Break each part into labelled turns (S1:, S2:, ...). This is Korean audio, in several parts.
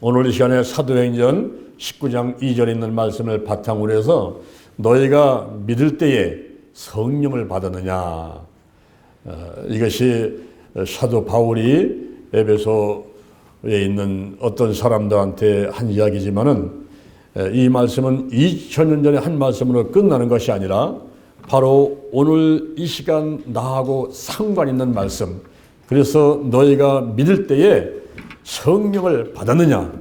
S1: 오늘 이 시간에 사도행전 19장 2절에 있는 말씀을 바탕으로 해서 너희가 믿을 때에 성령을 받았느냐. 이것이 사도 바울이 에베소에 있는 어떤 사람들한테 한 이야기지만은 이 말씀은 2000년 전에 한 말씀으로 끝나는 것이 아니라 바로 오늘 이 시간 나하고 상관 있는 말씀. 그래서 너희가 믿을 때에 성령을 받았느냐.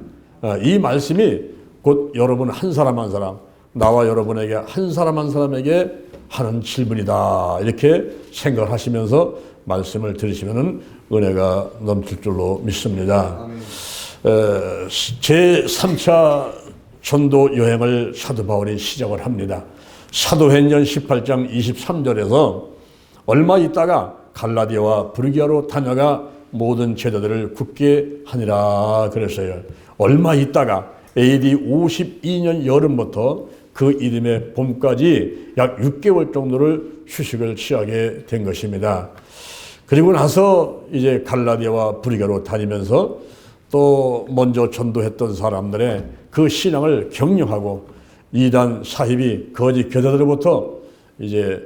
S1: 이 말씀이 곧 여러분 한 사람 한 사람, 나와 여러분에게 한 사람 한 사람에게 하는 질문이다. 이렇게 생각을 하시면서 말씀을 들으시면 은혜가 넘칠 줄로 믿습니다. 제3차 전도 여행을 사도 바울이 시작을 합니다. 사도행전 18장 23절에서 얼마 있다가 갈라디아와 브르기아로 다녀가 모든 제자들을 굳게 하니라 그랬어요. 얼마 있다가 AD 52년 여름부터 그 이듬해 봄까지 약 6개월 정도를 휴식을 취하게 된 것입니다. 그리고 나서 이제 갈라디아와 브르기아로 다니면서 또 먼저 전도했던 사람들의 그 신앙을 격려하고 이단 사입이 거짓 교사들로부터 이제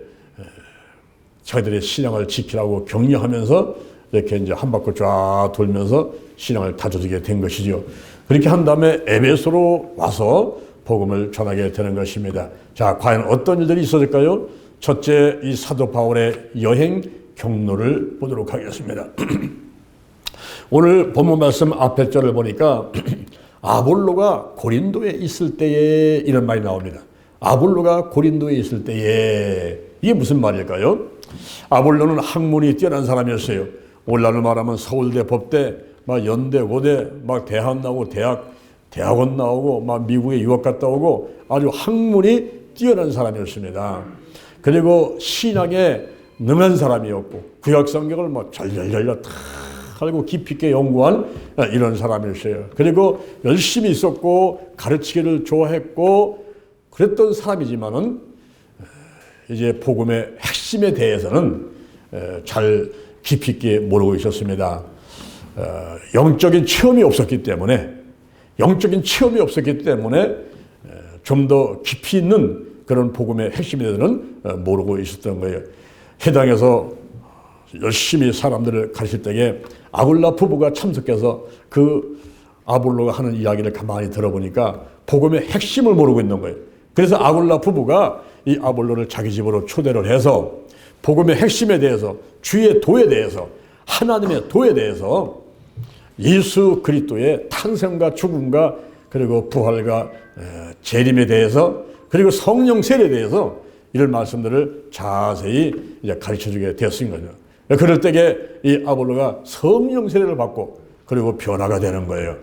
S1: 자기들의 신앙을 지키라고 격려하면서 이렇게 이제 한 바퀴 쫙 돌면서 신앙을 다져주게 된 것이죠. 그렇게 한 다음에 에베소로 와서 복음을 전하게 되는 것입니다. 자, 과연 어떤 일들이 있었을까요? 첫째, 이 사도 바울의 여행 경로를 보도록 하겠습니다. 오늘 본문 말씀 앞에 절을 보니까 아볼로가 고린도에 있을 때에 이런 말이 나옵니다. 아볼로가 고린도에 있을 때에 이게 무슨 말일까요? 아볼로는 학문이 뛰어난 사람이었어요. 오늘날로 말하면 서울대, 법대, 막 연대, 고대, 막 대학 나오고 대학원 나오고 막 미국에 유학 갔다 오고 아주 학문이 뛰어난 사람이었습니다. 그리고 신앙에 능한 사람이었고 구약 성경을 뭐 절절절절 다 알고 깊이 있게 연구한 이런 사람이었어요. 그리고 열심히 있었고 가르치기를 좋아했고 그랬던 사람이지만은 이제 복음의 핵심에 대해서는 잘 깊이 있게 모르고 있었습니다. 영적인 체험이 없었기 때문에 좀 더 깊이 있는 그런 복음의 핵심에 대해서는 모르고 있었던 거예요. 해당에서 열심히 사람들을 가르칠 때에 아굴라 부부가 참석해서 그 아볼로가 하는 이야기를 가만히 들어보니까 복음의 핵심을 모르고 있는 거예요. 그래서 아굴라 부부가 이 아볼로를 자기 집으로 초대를 해서 복음의 핵심에 대해서, 주의 도에 대해서, 하나님의 도에 대해서 예수 그리스도의 탄생과 죽음과 그리고 부활과 재림에 대해서 그리고 성령 세례에 대해서 이런 말씀들을 자세히 이제 가르쳐주게 되었은 거죠. 그럴 때에 이 아볼로가 성령 세례를 받고 그리고 변화가 되는 거예요.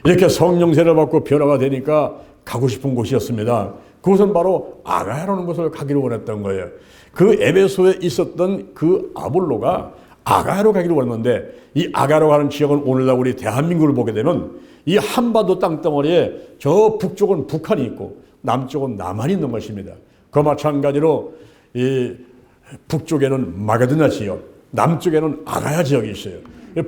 S1: 이렇게 성령 세례를 받고 변화가 되니까 가고 싶은 곳이었습니다. 그곳은 바로 아가야라는 곳을 가기로 원했던 거예요. 그 에베소에 있었던 그 아볼로가 아가야로 가기로 원했는데 이 아가야로 가는 지역은 오늘날 우리 대한민국을 보게 되면 이 한반도 땅덩어리에 저 북쪽은 북한이 있고 남쪽은 남한이 있는 것입니다. 그 마찬가지로 이 북쪽에는 마게도냐 지역, 남쪽에는 아가야 지역이 있어요.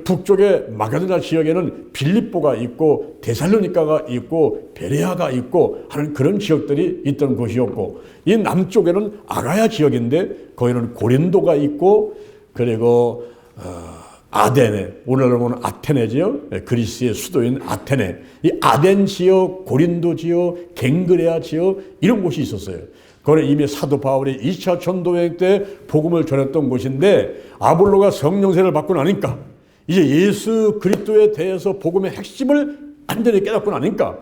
S1: 북쪽의 마게도냐 지역에는 빌립보가 있고 데살로니가가 있고 베레아가 있고 하는 그런 지역들이 있던 곳이었고 이 남쪽에는 아가야 지역인데 거기는 고린도가 있고 그리고 아데네, 오늘날로 보면 아테네지요. 그리스의 수도인 아테네. 이 아덴 지역, 고린도 지역, 갱그레아 지역 이런 곳이 있었어요. 그거는 이미 사도 바울이 2차 전도여행 때 복음을 전했던 곳인데 아볼로가 성령세를 받고 나니까 이제 예수 그리스도에 대해서 복음의 핵심을 완전히 깨닫고 나니까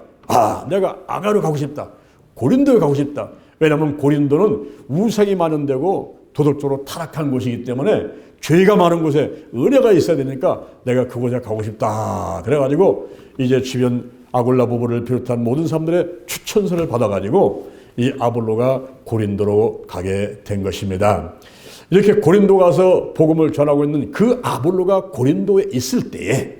S1: 내가 아가로 가고 싶다. 고린도에 가고 싶다. 왜냐하면 고린도는 우상이 많은 데고 도덕적으로 타락한 곳이기 때문에 죄가 많은 곳에 은혜가 있어야 되니까 내가 그곳에 가고 싶다. 그래가지고 이제 주변 아굴라 부부를 비롯한 모든 사람들의 추천서를 받아가지고 이 아볼로가 고린도로 가게 된 것입니다. 이렇게 고린도 가서 복음을 전하고 있는 그 아볼로가 고린도에 있을 때에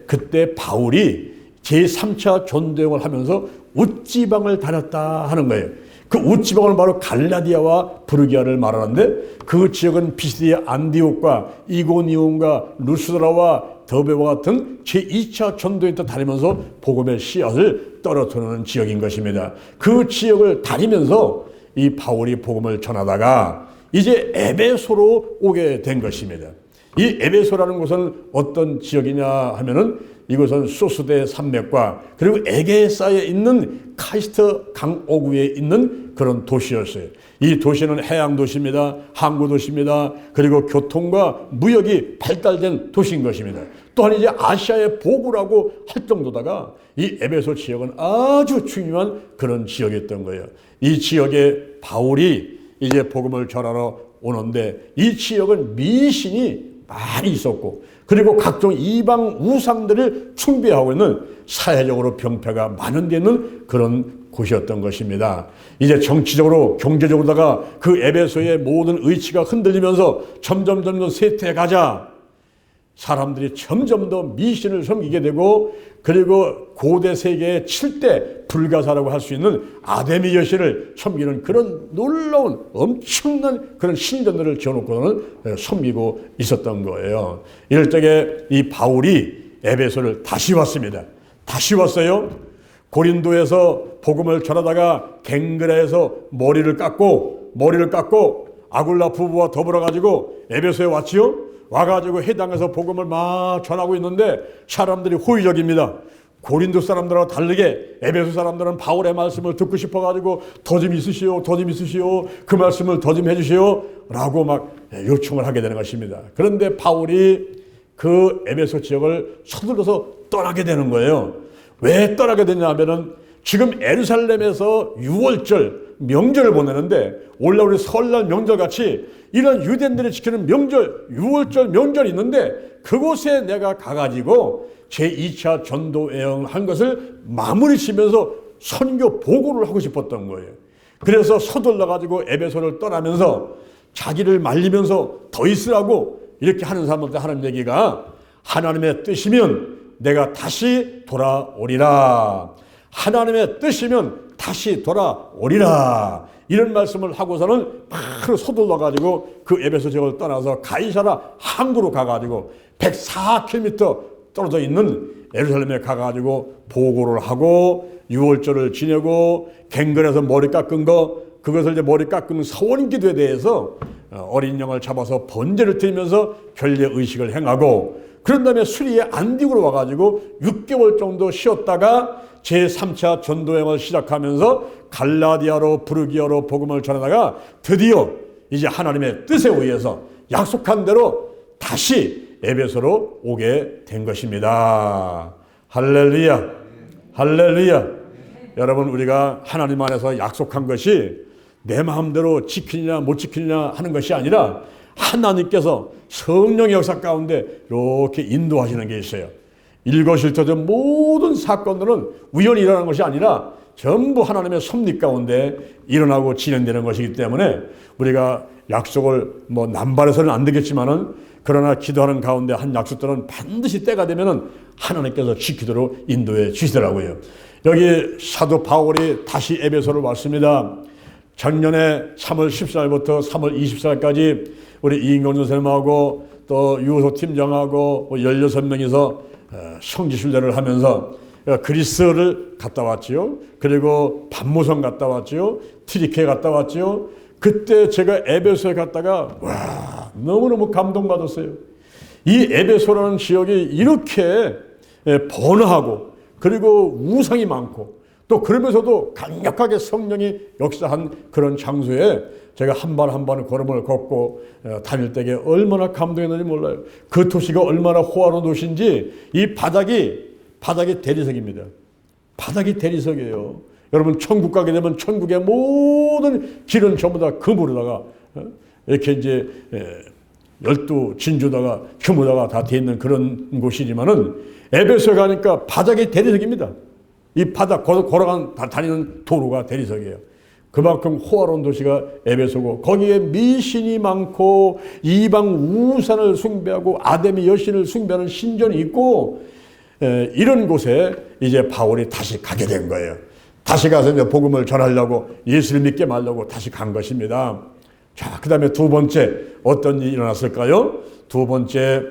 S1: 그때 바울이 제3차 전도여행을 하면서 웃지방을 다녔다 하는 거예요. 그 웃지방은 바로 갈라디아와 브르기아를 말하는데 그 지역은 피시디아 안디옥과 이고니온과 루스드라와 더베와 같은 제2차 전도에 다니면서 복음의 씨앗을 떨어뜨리는 지역인 것입니다. 그 지역을 다니면서 이 바울이 복음을 전하다가 이제 에베소로 오게 된 것입니다. 이 에베소라는 곳은 어떤 지역이냐 하면은 이곳은 소스대 산맥과 그리고 에게사에 있는 카이스트 강오구에 있는 그런 도시였어요. 이 도시는 해양 도시입니다. 항구 도시입니다. 그리고 교통과 무역이 발달된 도시인 것입니다. 또한 이제 아시아의 보구라고 할 정도다가 이 에베소 지역은 아주 중요한 그런 지역이었던 거예요. 이 지역에 바울이 이제 복음을 전하러 오는데 이 지역은 미신이 많이 있었고 그리고 각종 이방 우상들을 숭배하고 있는 사회적으로 병폐가 많은 데 있는 그런 곳이었던 것입니다. 이제 정치적으로 경제적으로다가 그 에베소의 모든 의치가 흔들리면서 점점 쇠퇴해가자 사람들이 점점 더 미신을 섬기게 되고 그리고 고대 세계의 7대 불가사라고 할 수 있는 아데미 여신을 섬기는 그런 놀라운 엄청난 그런 신전들을 지어놓고는 섬기고 있었던 거예요. 이럴 적에 이 바울이 에베소를 다시 왔습니다. 다시 왔어요. 고린도에서 복음을 전하다가 갱그라에서 머리를 깎고 아굴라 부부와 더불어 가지고 에베소에 왔지요. 와가지고 해당에서 복음을 막 전하고 있는데 사람들이 호의적입니다. 고린도 사람들하고 다르게 에베소 사람들은 바울의 말씀을 듣고 싶어가지고 더 좀 있으시오, 그 말씀을 더 좀 해주시오 라고 막 요청을 하게 되는 것입니다. 그런데 바울이 그 에베소 지역을 서둘러서 떠나게 되는 거예요. 왜 떠나게 되냐 하면은 지금 예루살렘에서 유월절 명절을 보내는데 원래 우리 설날 명절 같이 이런 유대인들이 지키는 명절, 유월절 명절이 있는데 그곳에 내가 가가지고 제2차 전도 여행을 한 것을 마무리 지면서 선교 보고를 하고 싶었던 거예요. 그래서 서둘러가지고 에베소를 떠나면서 자기를 말리면서 더 있으라고 이렇게 하는 사람한테 하는 얘기가 하나님의 뜻이면 내가 다시 돌아오리라. 하나님의 뜻이면 다시 돌아오리라. 이런 말씀을 하고서는 바로 서둘러가지고 그 에베소 지역을 떠나서 가이사라 항구로 가가지고 104km 떨어져 있는 예루살렘에 가가지고 보고를 하고 유월절을 지내고 갱근에서 머리 깎은 거 그것을 이제 머리 깎은 서원 기도에 대해서 어린 양을 잡아서 번제를 드리면서 결례 의식을 행하고 그런 다음에 수리에 안디고로 와가지고 6개월 정도 쉬었다가 제3차 전도행을 시작하면서 갈라디아로 부르기아로 복음을 전하다가 드디어 이제 하나님의 뜻에 의해서 약속한 대로 다시 에베소로 오게 된 것입니다. 할렐루야, 할렐루야. 여러분, 우리가 하나님 안에서 약속한 것이 내 마음대로 지키느냐 못 지키느냐 하는 것이 아니라 하나님께서 성령의 역사 가운데 이렇게 인도하시는 게 있어요. 일거실토저 모든 사건들은 우연히 일어나는 것이 아니라 전부 하나님의 섭리 가운데 일어나고 진행되는 것이기 때문에 우리가 약속을 뭐 남발해서는 안 되겠지만은 그러나 기도하는 가운데 한 약속들은 반드시 때가 되면은 하나님께서 지키도록 인도해 주시더라고요. 여기 사도 바울이 다시 에베소를 왔습니다. 작년에 3월 14일부터 3월 24일까지 우리 이인경 선생님하고 또 유호소 팀장하고 16명이서 성지순례를 하면서 그리스를 갔다 왔지요. 그리고 반모성 갔다 왔지요. 트리케 갔다 왔지요. 그때 제가 에베소에 갔다가 와, 너무너무 감동받았어요. 이 에베소라는 지역이 이렇게 번화하고 그리고 우상이 많고 또 그러면서도 강력하게 성령이 역사한 그런 장소에 제가 한 발 한 발 걸음을 걷고 다닐 때에 얼마나 감동했는지 몰라요. 그 도시가 얼마나 호화로운 도시인지 이 바닥이 대리석입니다. 바닥이 대리석이에요. 여러분 천국 가게 되면 천국의 모든 길은 전부 다 금으로다가 이렇게 이제 12진주다가 금으로다가 다 돼 있는 그런 곳이지만은 에베소에 가니까 바닥이 대리석입니다. 이 바닥 다니는 도로가 대리석이에요. 그만큼 호화로운 도시가 에베소고 거기에 미신이 많고 이방 우산을 숭배하고 아데미 여신을 숭배하는 신전이 있고 이런 곳에 이제 바울이 다시 가게 된 거예요. 다시 가서 이제 복음을 전하려고 예수를 믿게 하려고 다시 간 것입니다. 자, 그 다음에 두 번째 어떤 일이 일어났을까요? 두 번째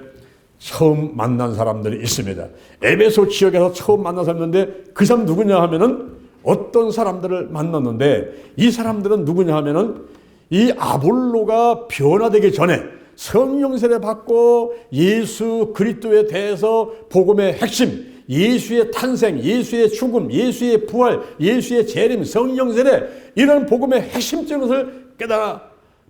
S1: 처음 만난 사람들이 있습니다. 에베소 지역에서 처음 만난 사람인데 그 사람 누구냐 하면은 어떤 사람들을 만났는데 이 사람들은 누구냐 하면은 이 아볼로가 변화되기 전에 성령 세례 받고 예수 그리스도에 대해서 복음의 핵심, 예수의 탄생, 예수의 죽음, 예수의 부활, 예수의 재림, 성령 세례 이런 복음의 핵심적인 것을 깨달아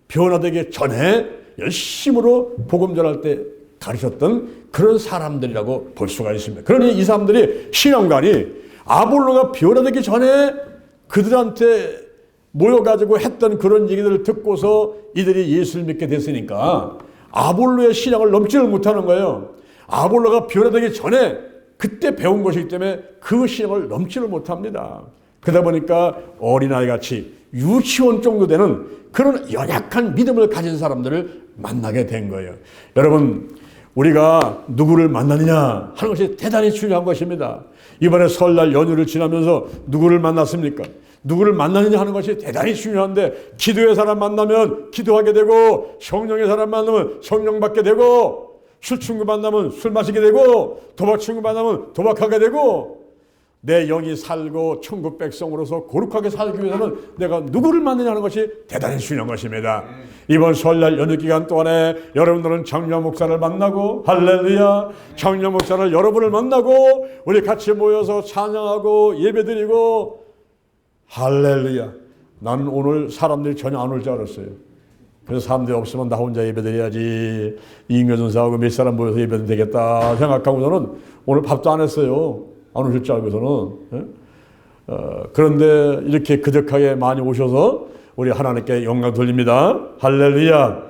S1: 변화되기 전에 열심으로 복음 전할 때 가르쳤던 그런 사람들이라고 볼 수가 있습니다. 그러니 이 사람들이 신앙관이 아볼로가 변화되기 전에 그들한테 모여가지고 했던 그런 얘기들을 듣고서 이들이 예수를 믿게 됐으니까 아볼로의 신앙을 넘지를 못하는 거예요. 아볼로가 변화되기 전에 그때 배운 것이기 때문에 그 신앙을 넘지를 못합니다. 그러다 보니까 어린아이같이 유치원 정도 되는 그런 연약한 믿음을 가진 사람들을 만나게 된 거예요. 여러분, 우리가 누구를 만나느냐 하는 것이 대단히 중요한 것입니다. 이번에 설날 연휴를 지나면서 누구를 만났습니까? 누구를 만나느냐 하는 것이 대단히 중요한데 기도의 사람 만나면 기도하게 되고 성령의 사람 만나면 성령 받게 되고 술 친구 만나면 술 마시게 되고 도박 친구 만나면 도박하게 되고 내 영이 살고 천국 백성으로서 거룩하게 살기 위해서는 내가 누구를 만나냐 하는 것이 대단히 중요한 것입니다. 이번 설날 연휴 기간 동안에 여러분들은 장로 목사를 만나고 할렐루야 장로 목사를 여러분을 만나고 우리 같이 모여서 찬양하고 예배드리고 할렐루야. 나는 오늘 사람들이 전혀 안 올 줄 알았어요. 그래서 사람들이 없으면 나 혼자 예배드려야지. 이인교전사하고 몇 사람 모여서 예배드리면 되겠다 생각하고서는 오늘 밥도 안 했어요. 안 오실 줄 알고서는. 그런데 이렇게 그득하게 많이 오셔서 우리 하나님께 영광 돌립니다. 할렐루야.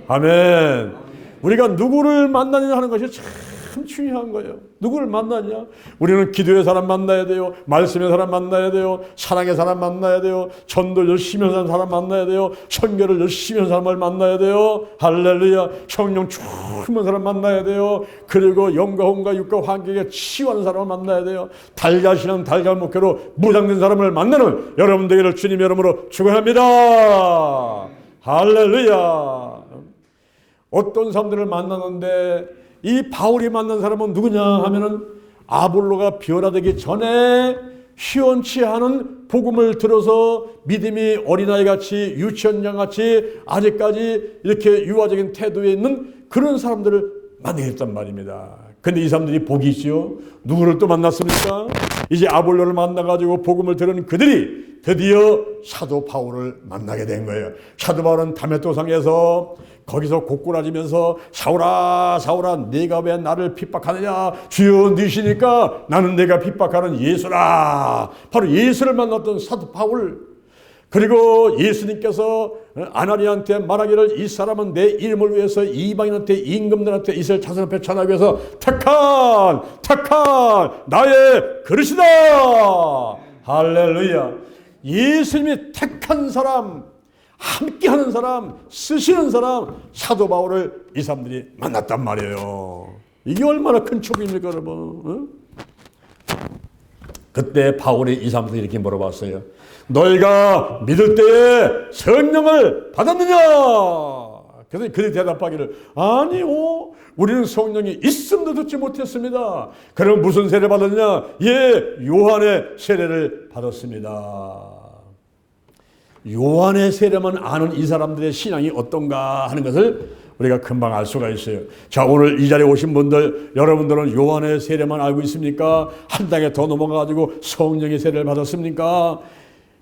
S1: 아멘. 우리가 누구를 만나느냐 하는 것이 참 중요한 거예요. 누구를 만나냐? 우리는 기도의 사람 만나야 돼요. 말씀의 사람 만나야 돼요. 사랑의 사람 만나야 돼요. 전도 열심히 하는 사람 만나야 돼요. 선교를 열심히 하는 사람을 만나야 돼요. 할렐루야. 성령 충만한 사람 만나야 돼요. 그리고 영과 혼과 육과 환경에 치유하는 사람을 만나야 돼요. 달걀이는 달걀 목회로 무장된 사람을 만나는 여러분 되기를 주님 이름으로 축원합니다. 할렐루야. 어떤 사람들을 만나는데 이 바울이 만난 사람은 누구냐 하면은 아볼로가 변화되기 전에 시원치 않은 복음을 들어서 믿음이 어린아이같이 유치원장같이 아직까지 이렇게 유아적인 태도에 있는 그런 사람들을 만나겠단 말입니다. 근데 이 사람들이 복이 있죠. 누구를 또 만났습니까? 이제 아볼로를 만나가지고 복음을 들은 그들이 드디어 사도 바울을 만나게 된 거예요. 사도 바울은 다메토상에서 거기서 고꾸라지면서 사울아 사울아 네가 왜 나를 핍박하느냐 주여 니시니까 나는 내가 핍박하는 예수라. 바로 예수를 만났던 사도 바울. 그리고 예수님께서 아나니한테 말하기를 이 사람은 내 이름을 위해서 이방인한테 임금들한테 이스라엘 자손 앞에 전하기 위해서 택한 나의 그릇이다. 할렐루야. 예수님이 택한 사람, 함께하는 사람, 쓰시는 사람, 사도 바울을 이 사람들이 만났단 말이에요. 이게 얼마나 큰 축복입니까 여러분? 그때 바울이 이 사람들이 이렇게 물어봤어요. 너희가 믿을 때에 성령을 받았느냐? 그래서 그들이 대답하기를 아니요 우리는 성령이 있음도 듣지 못했습니다. 그럼 무슨 세례 받았느냐? 예, 요한의 세례를 받았습니다. 요한의 세례만 아는 이 사람들의 신앙이 어떤가 하는 것을 우리가 금방 알 수가 있어요. 자, 오늘 이 자리에 오신 분들, 여러분들은 요한의 세례만 알고 있습니까? 한 단계 더 넘어가가지고 성령의 세례를 받았습니까?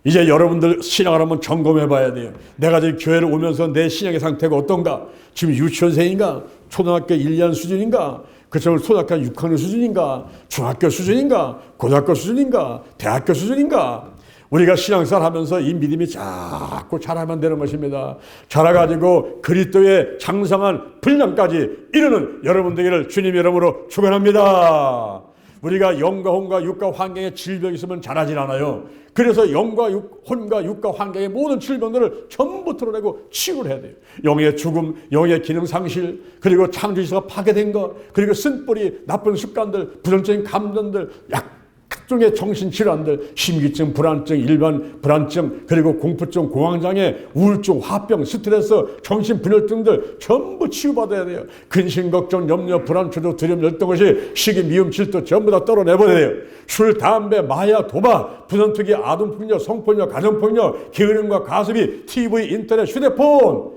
S1: 이제 여러분들 신앙을 한번 점검해 봐야 돼요. 내가 지금 교회를 오면서 내 신앙의 상태가 어떤가? 지금 유치원생인가? 초등학교 1년 수준인가? 그처럼 초등학교 6학년 수준인가? 중학교 수준인가? 고등학교 수준인가? 대학교 수준인가? 우리가 신앙생활 하면서 이 믿음이 자꾸 자라면 되는 것입니다. 자라가지고 그리스도의 장성한 분량까지 이르는 여러분 되기를 주님 이름으로 축원합니다. 우리가 영과 혼과 육과 환경에 질병이 있으면 자라질 않아요. 그래서 영과 혼과 육과 환경의 모든 질병들을 전부 털어내고 치유를 해야 돼요. 영의 죽음, 영의 기능 상실, 그리고 창조지서가 파괴된 것, 그리고 쓴뿌리, 나쁜 습관들, 부정적인 감정들, 각종의 정신질환들, 심기증, 불안증, 일반 불안증, 그리고 공포증, 공황장애, 우울증, 화병, 스트레스, 정신분열증들 전부 치유받아야 돼요. 근심, 걱정, 염려, 불안, 초조, 두려움, 열등의식, 시기, 미움, 질투 전부 다 떨어내버려야 돼요. 술, 담배, 마약, 도박, 부정투기, 아동폭력, 성폭력, 가정폭력, 게으름과 가습이, TV, 인터넷, 휴대폰,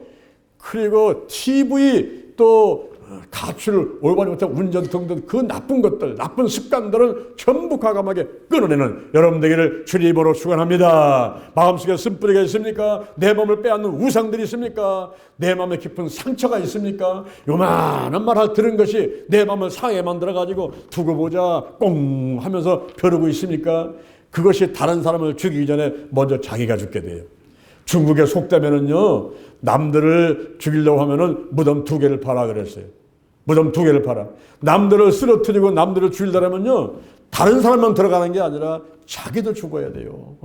S1: 그리고 TV 또 가출을 올바르지 못한 운전 등등 그 나쁜 것들, 나쁜 습관들은 전부 과감하게 끊어내는 여러분 되기를 주님으로 축원합니다. 마음속에 쓴뿌리가 있습니까? 내 몸을 빼앗는 우상들이 있습니까? 내 마음에 깊은 상처가 있습니까? 요만한 말 들은 것이 내 마음을 상하게 만들어가지고 두고 보자 꽁 하면서 벼르고 있습니까? 그것이 다른 사람을 죽이기 전에 먼저 자기가 죽게 돼요. 중국의 속담에는요, 남들을 죽이려고 하면은 무덤 2개를 파라 그랬어요. 무덤 2개를 파라. 남들을 쓰러뜨리고 남들을 죽이려면요, 다른 사람만 들어가는 게 아니라 자기도 죽어야 돼요.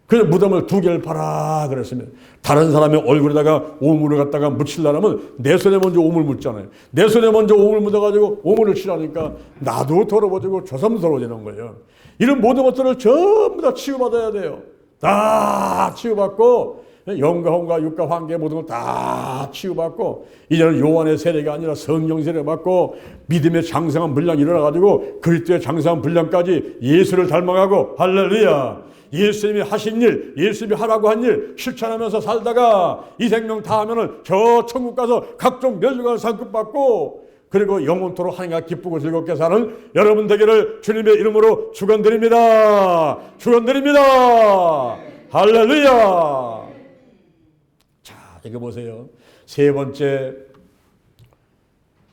S1: 그래서 무덤을 2개를 파라 그랬습니다. 다른 사람의 얼굴에다가 오물을 갖다가 묻히려면 내 손에 먼저 오물 묻잖아요. 내 손에 먼저 오물 묻어가지고 오물을 치라니까 나도 더러워지고 저 사람도 더러워지는 거예요. 이런 모든 것들을 전부 다 치유받아야 돼요. 다 치유받고 영과 혼과 육과 환계 모든 걸 다 치유받고 이제는 요한의 세례가 아니라 성령 세례 받고 믿음의 장성한 분량이 일어나가지고 그리스도의 장성한 분량까지 예수를 닮아가고 할렐루야. 예수님이 하신 일, 예수님이 하라고 한 일 실천하면서 살다가 이 생명 다 하면은 저 천국 가서 각종 멸류관 상급 받고 그리고 영원토록 하나님과 기쁘고 즐겁게 사는 여러분 되기를 주님의 이름으로 축원드립니다. 축원드립니다. 할렐루야. 자, 이거 보세요. 세 번째,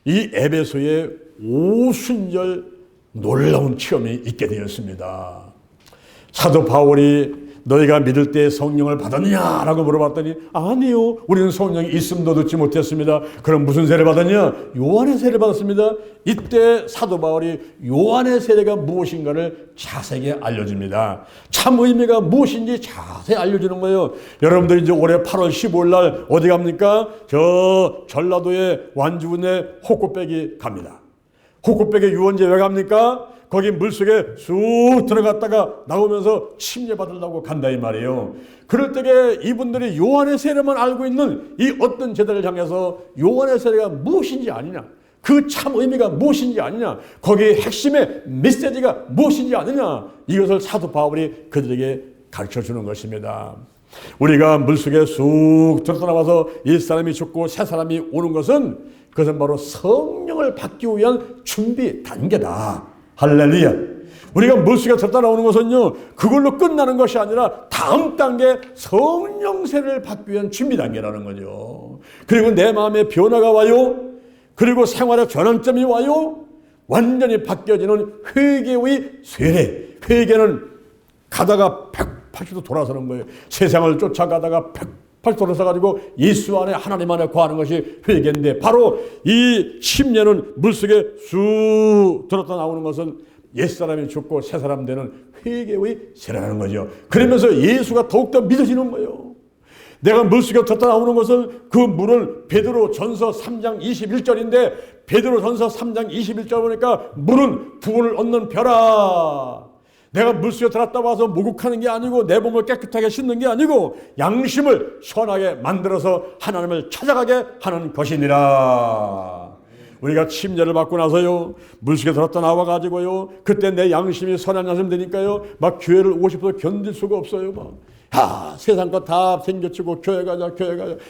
S1: 이 에베소에 오순절 놀라운 체험이 있게 되었습니다. 사도 바울이 너희가 믿을 때 성령을 받았냐라고 물어봤더니 아니요, 우리는 성령이 있음도 듣지 못했습니다. 그럼 무슨 세례 받았냐? 요한의 세례 받았습니다. 이때 사도 바울이 요한의 세례가 무엇인가를 자세히 알려줍니다. 참 의미가 무엇인지 자세히 알려주는 거예요. 여러분들이 이제 올해 8월 15일 날 어디 갑니까? 저 전라도의 완주군에 호꽃배기 갑니다. 호꽃배기 유원제 왜 갑니까? 거기 물속에 쑥 들어갔다가 나오면서 침례받으려고 간다 이 말이에요. 그럴 때에 이분들이 요한의 세례만 알고 있는 이 어떤 제자를 향해서 요한의 세례가 무엇인지 아니냐, 그 참 의미가 무엇인지 아니냐, 거기에 핵심의 메시지가 무엇인지 아느냐, 이것을 사도 바울이 그들에게 가르쳐주는 것입니다. 우리가 물속에 쑥 들어나와서 옛사람이 죽고 새사람이 오는 것은 그것은 바로 성령을 받기 위한 준비 단계다. 할렐루야. 우리가 물속에 들었다 나오는 것은요, 그걸로 끝나는 것이 아니라 다음 단계 성령 세례를 받기 위한 준비 단계라는 거죠. 그리고 내 마음에 변화가 와요. 그리고 생활의 전환점이 와요. 완전히 바뀌어지는 회개의 세례. 회개는 가다가 180도 돌아서는 거예요. 세상을 쫓아가다가 180도 돌아서가지고 예수 안에 하나님 안에 거하는 것이 회개인데, 바로 이 침례는 물속에 쑥 들었다 나오는 것은 옛사람이 죽고 새사람 되는 회개의 세례라는 거죠. 그러면서 예수가 더욱더 믿어지는 거예요. 내가 물속에 들었다 나오는 것은 그 물은 베드로전서 3장 21절인데 베드로전서 3장 21절 보니까 물은 구원을 얻는 벼라. 내가 물속에 들어갔다 와서 목욕하는 게 아니고 내 몸을 깨끗하게 씻는 게 아니고 양심을 선하게 만들어서 하나님을 찾아가게 하는 것이니라. 우리가 침례를 받고 나서요, 물속에 들었다 나와가지고요, 그때 내 양심이 선한 양심 되니까요, 막 교회를 오고 싶어서 견딜 수가 없어요. 막 세상 거 다 챙겨치고 교회 가자,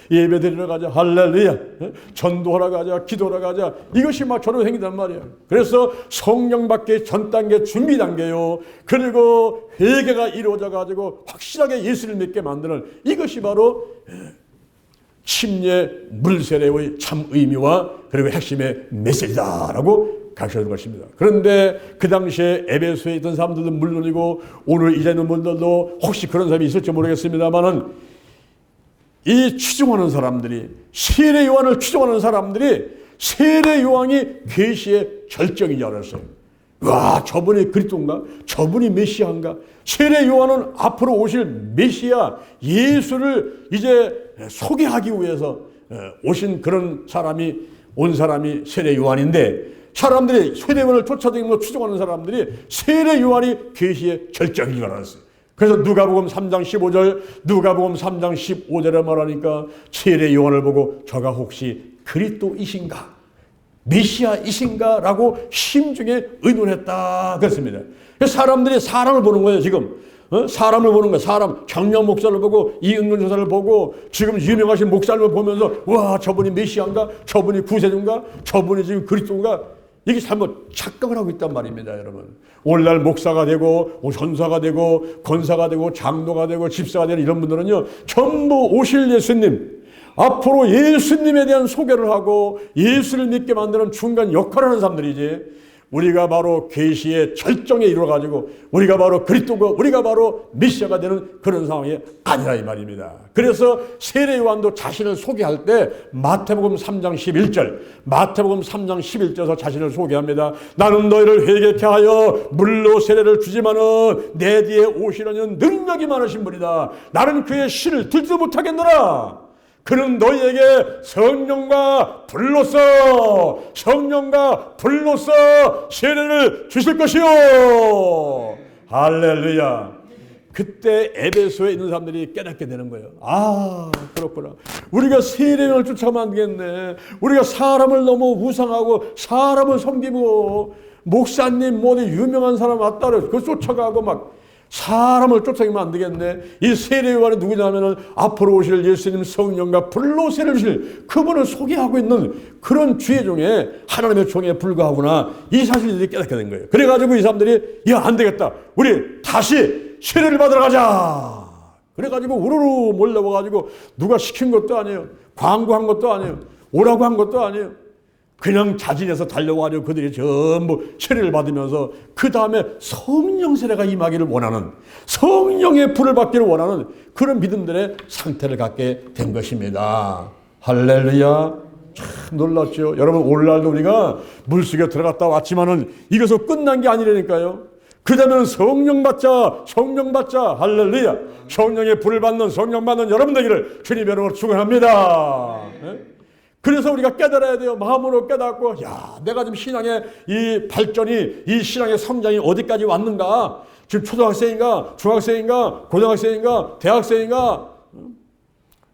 S1: 예배 드리러 가자, 할렐루야, 전도하러 가자, 기도하러 가자, 이것이 막 저런 행위단 말이야. 그래서 성령 받기 전 단계, 준비 단계요. 그리고 회개가 이루어져 가지고 확실하게 예수를 믿게 만드는 이것이 바로 침례 물세례의 참 의미와 그리고 핵심의 메시지다라고 가르쳐주는 것입니다. 그런데 그 당시에 에베소에 있던 사람들도 물론이고 오늘 이제 있는 분들도 혹시 그런 사람이 있을지 모르겠습니다만은 이 추종하는 사람들이, 세례 요한을 추종하는 사람들이 세례 요한이 계시의 절정인 줄 알았어요. 와, 저분이 그리스도인가? 저분이 메시아인가? 세례 요한은 앞으로 오실 메시아 예수를 이제 소개하기 위해서 오신 그런 사람이, 온 사람이 세례 요한인데, 사람들이 세례요한을 쫓아다니며 추종하는 사람들이 세례요한이 계시의 결정인 줄 알았어요. 그래서 누가복음 3장 15절, 누가복음 3장 15절에 말하니까 세례요한을 보고 저가 혹시 그리스도이신가, 메시아이신가 라고 심중에 의논했다 그랬습니다. 사람들이 사람을 보는 거예요. 지금 사람을 보는 거예요. 사람, 정녕 목사를 보고 이은근 조사를 보고 지금 유명하신 목사님을 보면서 와, 저분이 메시아인가, 저분이 구세주인가, 저분이 지금 그리스도인가, 이게 잘못 착각을 하고 있단 말입니다. 여러분, 오늘날 목사가 되고 전사가 되고 권사가 되고 장로가 되고 집사가 되는 이런 분들은요, 전부 오실 예수님, 앞으로 예수님에 대한 소개를 하고 예수를 믿게 만드는 중간 역할을 하는 사람들이지, 우리가 바로 계시의 절정에 이루어가지고 우리가 바로 그리스도고 우리가 바로 메시아가 되는 그런 상황이 아니라 이 말입니다. 그래서 세례요한도 자신을 소개할 때 마태복음 3장 11절, 마태복음 3장 11절에서 자신을 소개합니다. 나는 너희를 회개케 하여 물로 세례를 주지만은 내 뒤에 오시는 이는 능력이 많으신 분이다. 나는 그의 실을 들지도 못하겠노라. 그는 너희에게 성령과 불로써 세례를 주실 것이요. 할렐루야. 그때 에베소에 있는 사람들이 깨닫게 되는 거예요. 아, 그렇구나. 우리가 세례를 쫓아가면 안 되겠네. 우리가 사람을 너무 우상하고 사람을 섬기고 목사님 뭐니 유명한 사람 왔다를 그걸 쫓아가고 막 사람을 쫓아가면 안 되겠네. 이 세례요한이 누구냐면은 앞으로 오실 예수님 성령과 불로 세례를 주실 그분을 소개하고 있는 그런 주의 종에 하나님의 종에 불과하구나. 이 사실을 깨닫게 된 거예요. 그래가지고 이 사람들이 야, 안 되겠다. 우리 다시 세례를 받으러 가자. 그래가지고 우르르 몰려와가지고 누가 시킨 것도 아니에요. 광고한 것도 아니에요. 오라고 한 것도 아니에요. 그냥 자진해서 달려와가지고 그들이 전부 세례를 받으면서 그 다음에 성령 세례가 임하기를 원하는, 성령의 불을 받기를 원하는 그런 믿음들의 상태를 갖게 된 것입니다. 할렐루야. 참 놀랍죠. 여러분, 오늘날도 우리가 물속에 들어갔다 왔지만은 이것으로 끝난 게 아니라니까요. 그 다음에는 성령 받자. 할렐루야. 성령의 불을 받는, 성령 받는 여러분 되기를 주님의 이름으로 축원합니다. 네? 그래서 우리가 깨달아야 돼요. 마음으로 깨닫고, 야, 내가 지금 신앙의 이 발전이, 이 신앙의 성장이 어디까지 왔는가? 지금 초등학생인가, 중학생인가, 고등학생인가, 대학생인가?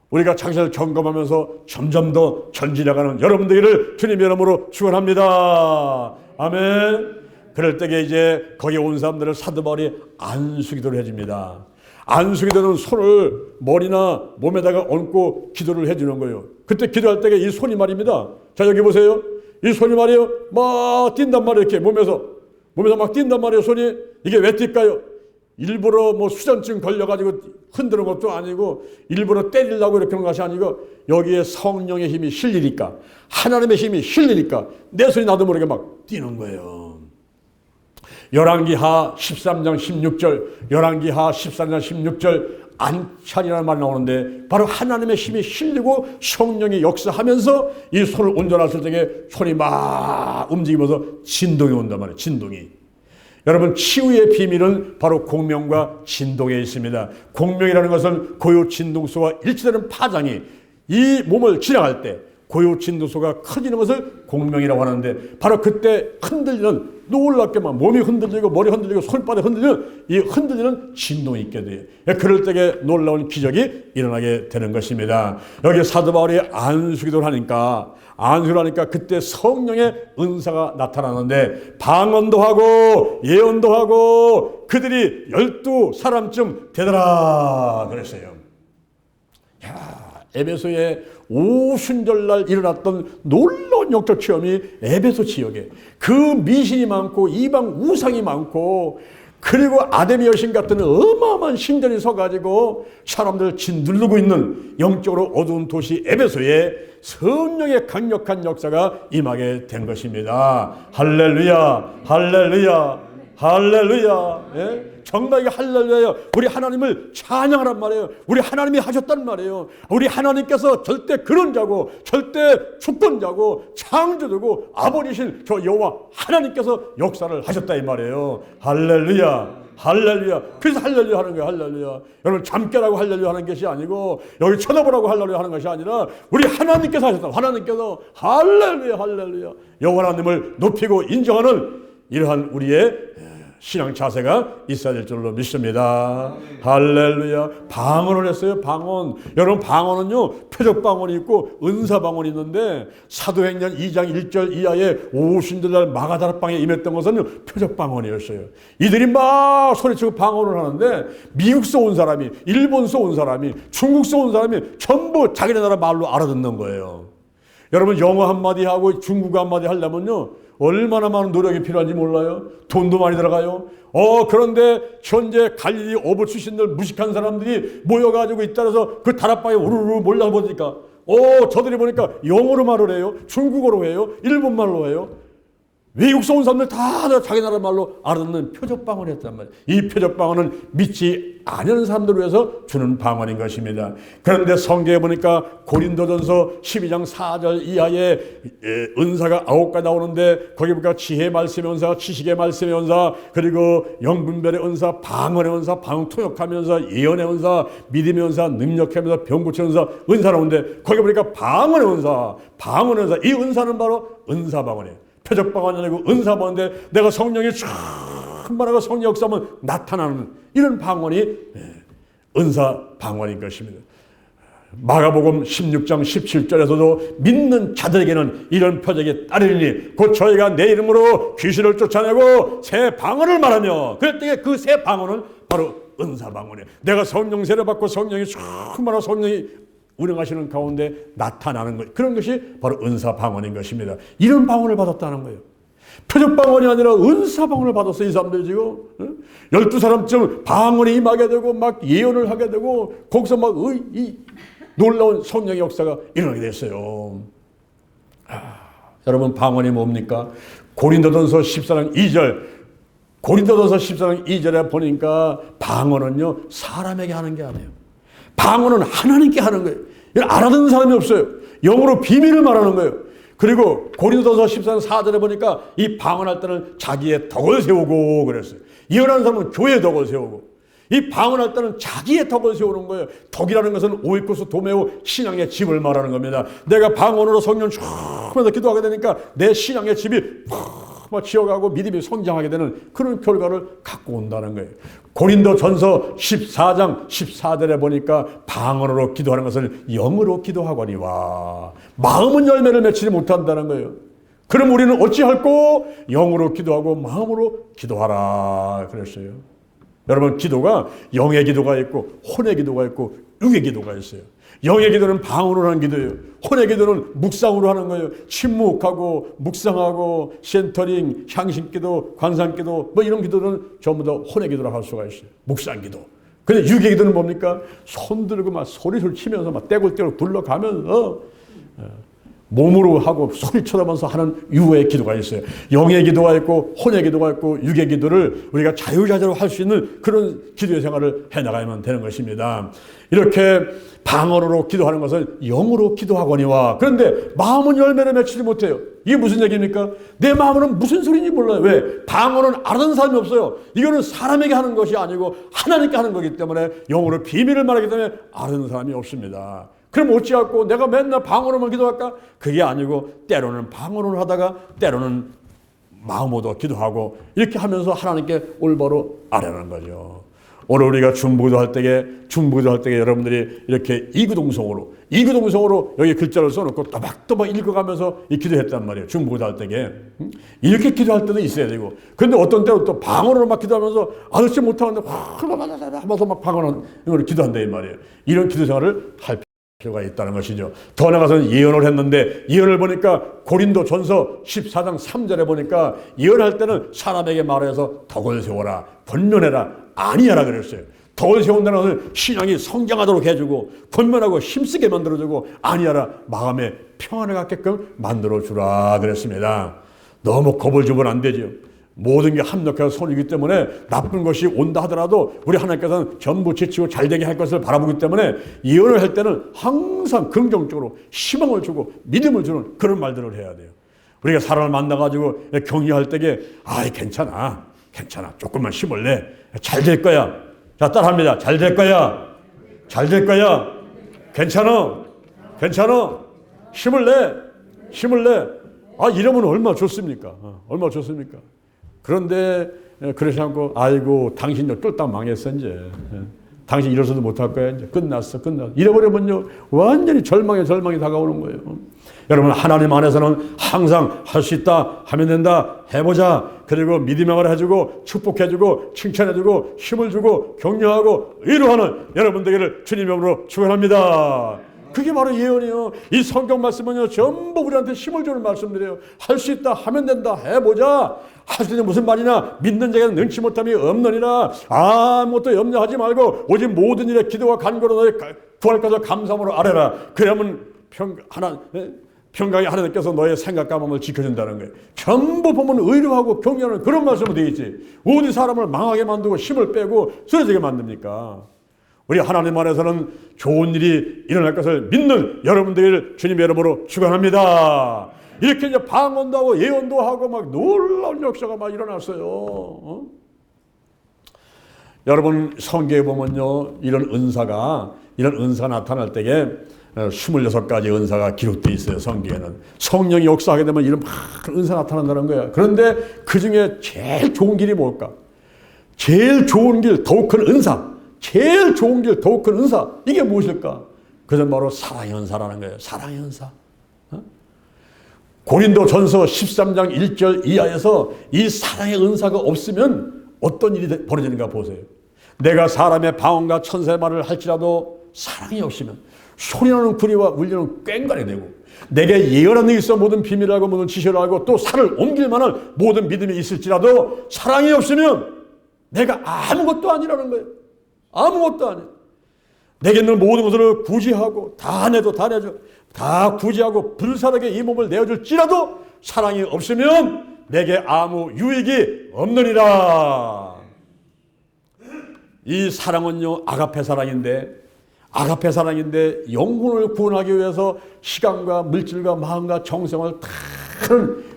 S1: 우리가 자신을 점검하면서 점점 더 전진해가는 여러분 되기를 주님의 이름으로 축원합니다. 아멘. 그럴 때에 이제 거기 온 사람들을 사도 바울이 안수기도를 해줍니다. 안수기도는 손을 머리나 몸에다가 얹고 기도를 해주는 거예요. 그때 기도할 때 이 손이 말입니다. 자, 여기 보세요. 이 손이 말이에요. 막 뛴단 말이에요. 이렇게 몸에서 막 뛴단 말이에요. 손이. 이게 왜 뛸까요? 일부러 뭐 수전증 걸려가지고 흔드는 것도 아니고 일부러 때리려고 이렇게 하는 것이 아니고 여기에 성령의 힘이 실리니까, 하나님의 힘이 실리니까 내 손이 나도 모르게 막 뛰는 거예요. 열왕기하 13장 16절, 열왕기하 14장 16절 안찬이라는 말이 나오는데 바로 하나님의 힘이 실리고 성령이 역사하면서 이 손을 온전했을 때에 손이 막 움직이면서 진동이 온단 말이에요. 진동이. 여러분, 치유의 비밀은 바로 공명과 진동에 있습니다. 공명이라는 것은 고요 진동소와 일치되는 파장이 이 몸을 지나갈 때 고요 진동소가 커지는 것을 공명이라고 하는데 바로 그때 흔들리는, 놀랍게 막 몸이 흔들리고 머리 흔들리고 손바닥 흔들리는 이 흔들리는 진동이 있게 돼요. 그럴 때에 놀라운 기적이 일어나게 되는 것입니다. 여기 사도 바울이 안수기도를 하니까 그때 성령의 은사가 나타나는데 방언도 하고 예언도 하고 그들이 12사람쯤 되더라 그랬어요. 야, 에베소의 오순절날 일어났던 놀라운 역적 체험이 에베소 지역에 그 미신이 많고 이방 우상이 많고 그리고 아데미 여신 같은 어마어마한 신전이 서가지고 사람들을 짓누르고 있는 영적으로 어두운 도시 에베소에 성령의 강력한 역사가 임하게 된 것입니다. 할렐루야, 할렐루야, 할렐루야. 예? 정말 이게 할렐루야예요. 우리 하나님을 찬양하란 말이에요. 우리 하나님이 하셨단 말이에요. 우리 하나님께서 절대 그런 자고 절대 주권자고 창조주고 아버지신 저 여호와 하나님께서 역사를 하셨다 이 말이에요. 할렐루야, 할렐루야. 그래서 할렐루야 하는 거예요. 할렐루야. 여러분 잠깨라고 할렐루야 하는 것이 아니고 여기 쳐다보라고 할렐루야 하는 것이 아니라 우리 하나님께서 하셨다. 하나님께서 할렐루야 할렐루야 여호와 하나님을 높이고 인정하는 이러한 우리의 신앙 자세가 있어야 될 줄로 믿습니다. 할렐루야. 방언을 했어요. 방언. 여러분 방언은요 표적 방언이 있고 은사 방언이 있는데 사도행전 2장 1절 이하에 오순절날 마가다락방에 임했던 것은 표적 방언이었어요. 이들이 막 소리치고 방언을 하는데 미국서 온 사람이, 일본서 온 사람이, 중국서 온 사람이 전부 자기네 나라 말로 알아듣는 거예요. 여러분 영어 한마디 하고 중국어 한마디 하려면요 얼마나 많은 노력이 필요한지 몰라요. 돈도 많이 들어가요. 그런데 현재 갈릴리 어부 출신들 무식한 사람들이 모여가지고 있다라서 그 다락방에 우르르 몰려보니까 저들이 보니까 영어로 말을 해요. 중국어로 해요. 일본말로 해요. 외국서 온 사람들 다 자기 나라 말로 알아듣는 표적 방언을 했단 말이에요. 이 표적 방언은 믿지 않는 사람들을 위해서 주는 방언인 것입니다. 그런데 성경에 보니까 고린도전서 12장 4절 이하에 은사가 9가지 나오는데 거기 보니까 지혜 말씀의 은사, 지식의 말씀의 은사, 그리고 영분별의 은사, 방언의 은사, 방언 통역하는 은사, 예언의 은사, 믿음의 은사, 능력의 은사, 병 고치는 은사 나오는데 거기 보니까 방언의 은사, 방언의 은사, 이 은사는 바로 은사 방언이에요. 표적 방언이 아니고 은사 방언인데 내가 성령이 충만하고 성령 역사하면 나타나는 이런 방언이 은사 방언인 것입니다. 마가복음 16장 17절에서도 믿는 자들에게는 이런 표적이 따르리니 곧 저희가 내 이름으로 귀신을 쫓아내고 새 방언을 말하며 그럴 때 그 새 방언은 바로 은사 방언이에요. 내가 성령 세례 받고 성령이 충만하고 성령이 운행하시는 가운데 나타나는 것, 그런 것이 바로 은사 방언인 것입니다. 이런 방언을 받았다는 거예요. 표적 방언이 아니라 은사 방언을 받았어. 이 사람들이 지금 12사람쯤 방언이 임하게 되고 막 예언을 하게 되고 거기서 막 이 놀라운 성령의 역사가 일어나게 됐어요. 여러분 방언이 뭡니까? 고린도전서 14장 2절 고린도전서 14장 2절에 보니까 방언은요 사람에게 하는 게 아니에요. 방언은 하나님께 하는 거예요. 알아듣는 사람이 없어요. 영어로 비밀을 말하는 거예요. 그리고 고린도전서 14장 4절에 보니까 이 방언할 때는 자기의 덕을 세우고 그랬어요. 예언하는 사람은 교회의 덕을 세우고 이 방언할 때는 자기의 덕을 세우는 거예요. 덕이라는 것은 오이코스 도메오 신앙의 집을 말하는 겁니다. 내가 방언으로 성령 쭉 하면서 기도하게 되니까 내 신앙의 집이 막 지어가고 믿음이 성장하게 되는 그런 결과를 갖고 온다는 거예요. 고린도전서 14장 14절에 보니까 방언으로 기도하는 것을 영으로 기도하거니와 마음은 열매를 맺지 못한다는 거예요. 그럼 우리는 어찌할꼬? 영으로 기도하고 마음으로 기도하라 그랬어요. 여러분 기도가 영의 기도가 있고 혼의 기도가 있고 육의 기도가 있어요. 영의 기도는 방언으로 하는 기도예요. 혼의 기도는 묵상으로 하는 거예요. 침묵하고 묵상하고 센터링, 향신기도, 관상기도 뭐 이런 기도는 전부 다 혼의 기도라고 할 수가 있어요. 묵상기도. 근데 육의 기도는 뭡니까? 손 들고 막 소리를 치면서 막 떼굴떼굴 굴러가면서 몸으로 하고 소리 쳐다보면서 하는 유의 기도가 있어요. 영의 기도가 있고 혼의 기도가 있고 육의 기도를 우리가 자유자재로 할 수 있는 그런 기도의 생활을 해나가야만 되는 것입니다. 이렇게 방언으로 기도하는 것은 영으로 기도하거니와 그런데 마음은 열매를 맺지 못해요. 이게 무슨 얘기입니까? 내 마음은 무슨 소리인지 몰라요. 왜? 방언은 알아듣는 사람이 없어요. 이거는 사람에게 하는 것이 아니고 하나님께 하는 거기 때문에 영으로 비밀을 말하기 때문에 알아듣는 사람이 없습니다. 그럼 어찌하고 내가 맨날 방언으로만 기도할까? 그게 아니고 때로는 방언으로 하다가 때로는 마음으로 기도하고 이렇게 하면서 하나님께 올바로 아뢰는 거죠. 오늘 우리가 중보기도 할 때에 여러분들이 이렇게 이구동성으로 여기 글자를 써놓고 또박또박 읽어가면서 이 기도했단 말이에요. 중보기도 할 때에 이렇게 기도할 때도 있어야 되고 그런데 어떤 때로 또 방언으로 막 기도하면서 알지 못하는데 하면서 막 방언으로 기도한다 이 말이에요. 이런 기도 생활을 할 필요가 있다는 것이죠. 더 나아가서는 예언을 했는데 예언을 보니까 고린도전서 14장 3절에 보니까 예언할 때는 사람에게 말해서 덕을 세워라, 권면해라, 아니하라 그랬어요. 덕을 세운다는 것은 신앙이 성장하도록 해주고 권면하고 힘쓰게 만들어주고 아니하라 마음에 평안을 갖게끔 만들어주라 그랬습니다. 너무 겁을 주면 안 되죠. 모든 게 합력해서 손이기 때문에 나쁜 것이 온다 하더라도 우리 하나님께서는 전부 지치고 잘되게 할 것을 바라보기 때문에 예언을 할 때는 항상 긍정적으로 희망을 주고 믿음을 주는 그런 말들을 해야 돼요. 우리가 사람을 만나가지고 격려할 때에 아이 괜찮아 괜찮아. 조금만 힘을 내. 잘 될 거야. 자, 따라합니다. 잘 될 거야. 잘 될 거야. 괜찮아. 괜찮아. 힘을 내. 힘을 내. 아, 이러면 얼마나 좋습니까? 얼마나 좋습니까? 그런데 그러지 않고 아이고 당신도 쫄딱 망했어 이제. 당신 일어서도 못할 거야 이제. 끝났어. 잃어버리면요 완전히 절망이 다가오는 거예요. 여러분 하나님 안에서는 항상 할 수 있다, 하면 된다, 해보자. 그리고 믿음의 말을 해주고 축복해주고 칭찬해주고 힘을 주고 격려하고 위로하는 여러분 되기를 주님의 이름으로 축원합니다. 그게 바로 예언이에요. 이 성경 말씀은요 전부 우리한테 힘을 주는 말씀들이에요. 할 수 있다, 하면 된다, 해보자. 할 수 있는 무슨 말이냐? 믿는 자에게는 능치 못함이 없느니라. 아무것도 염려하지 말고 오직 모든 일에 기도와 간구로 너의 구할 것을 감사함으로 아뢰라. 그러면 평강의 하나님께서 너의 생각과 마음을 지켜준다는 거예요. 전부 보면 의료하고 격려하는 그런 말씀으로 되어 있지. 어디 사람을 망하게 만들고 힘을 빼고 쓰러지게 만듭니까? 우리 하나님 안에서는 좋은 일이 일어날 것을 믿는 여러분들을 주님의 이름으로 축원합니다. 이렇게 이제 방언도 하고 예언도 하고 막 놀라운 역사가 막 일어났어요. 여러분 성경에 보면요 이런 은사가 나타날 때에 26가지 은사가 기록되어 있어요. 성경에는 성령이 역사하게 되면 이런 많은 은사 나타난다는 거예요. 그런데 그 중에 제일 좋은 길이 뭘까? 제일 좋은 길, 더욱 큰 은사. 제일 좋은 길, 더욱 큰 은사. 이게 무엇일까? 그것은 바로 사랑의 은사라는 거예요. 사랑의 은사. 고린도전서 13장 1절 이하에서 이 사랑의 은사가 없으면 어떤 일이 벌어지는가 보세요. 내가 사람의 방언과 천사의 말을 할지라도 사랑이 없으면 소리나는 구리와 울리는 꽹과리 되고 내게 예언하는 데 있어 모든 비밀을 알고 모든 지식을 알고 또 살을 옮길 만한 모든 믿음이 있을지라도 사랑이 없으면 내가 아무것도 아니라는 거예요. 아무것도 아니에요. 내게 있는 모든 것을 구제하고 다 내줘 다 구제하고 불사르게 이 몸을 내어줄지라도 사랑이 없으면 내게 아무 유익이 없느니라. 이 사랑은요 아가페 사랑인데 영혼을 구원하기 위해서 시간과 물질과 마음과 정성을 다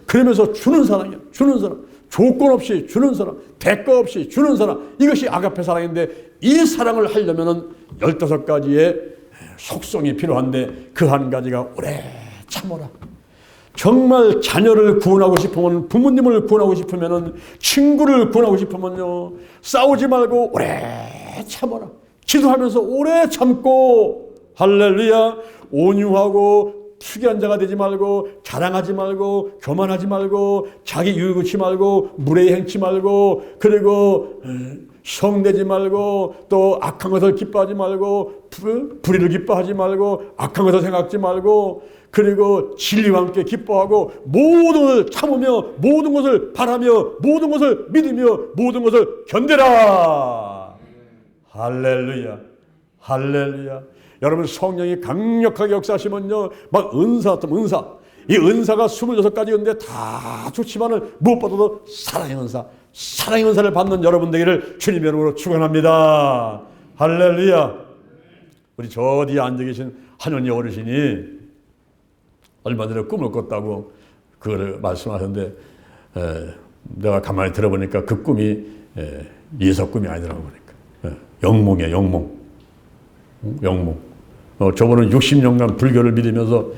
S1: 그러면서 주는 사랑이에요. 주는 사랑. 조건 없이 주는 사랑, 대가 없이 주는 사랑. 이것이 아가페 사랑인데 이 사랑을 하려면은 15가지의 속성이 필요한데 그 한 가지가 오래 참어라. 정말 자녀를 구원하고 싶으면, 부모님을 구원하고 싶으면은, 친구를 구원하고 싶으면요 싸우지 말고 오래 참어라. 기도하면서 오래 참고, 할렐루야. 온유하고 투기한 자가 되지 말고, 자랑하지 말고, 교만하지 말고, 자기 유익치 말고, 무례히 행치 말고, 그리고 성내지 말고, 또 악한 것을 기뻐하지 말고, 불의를 기뻐하지 말고, 악한 것을 생각하지 말고, 그리고 진리와 함께 기뻐하고, 모든 것을 참으며, 모든 것을 바라며, 모든 것을 믿으며, 모든 것을 견뎌라. 할렐루야. 할렐루야. 여러분 성령이 강력하게 역사하시면요 막 은사. 이 은사가 26가지 있는데 다 좋지만은 무엇보다도 사랑의 은사를 받는 여러분 되기를 주님의 이름으로 축원합니다. 할렐루야. 우리 저 뒤에 앉아 계신 한원이 어르신이 얼마 전에 꿈을 꿨다고 그걸 말씀하셨는데 내가 가만히 들어보니까 그 꿈이 예석 꿈이 아니더라고 보니까 영몽이에요. 영몽. 저분은 60년간 불교를 믿으면서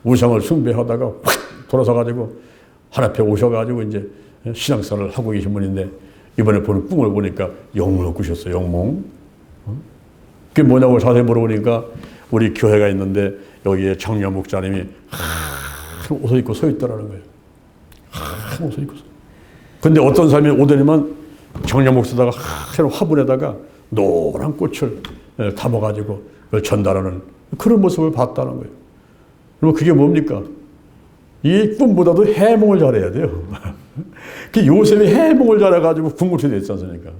S1: 우상을 숭배하다가 확 돌아서가지고 하나님께 오셔가지고 이제 신앙생활을 하고 계신 분인데 이번에 보는 꿈을 보니까 영몽을 꾸셨어요. 영몽. 그게 뭐냐고 자세히 물어보니까 우리 교회가 있는데 여기에 정려 목사님이 한 옷을 입고 서 있더라는 거예요. 한 옷을 입고 서. 근데 어떤 사람이 오더니만 정려 목사다가 한 화분에다가 노란 꽃을 담아가지고 그걸 전달하는 그런 모습을 봤다는 거예요. 그럼 그게 뭡니까? 이 꿈보다도 해몽을 잘해야 돼요. 그 요셉이 해몽을 잘해가지고 궁궐이 됐지 않습니까?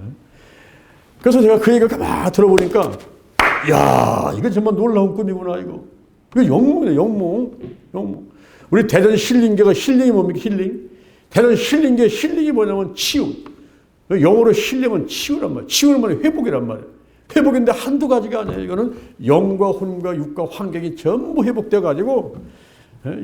S1: 그래서 제가 그 얘기를 가만히 들어보니까 야 이건 정말 놀라운 꿈이구나 이거. 이거 영몽이네 영몽. 우리 대전 힐링계가 힐링이 뭡니까? 힐링. 대전 힐링계 힐링이 뭐냐면 치유. 영어로 힐링은 치유란 말이에요. 치유는 말이에요. 회복이란 말이에요. 회복인데 한두 가지가 아니에요. 이거는 영과 혼과 육과 환경이 전부 회복되어 가지고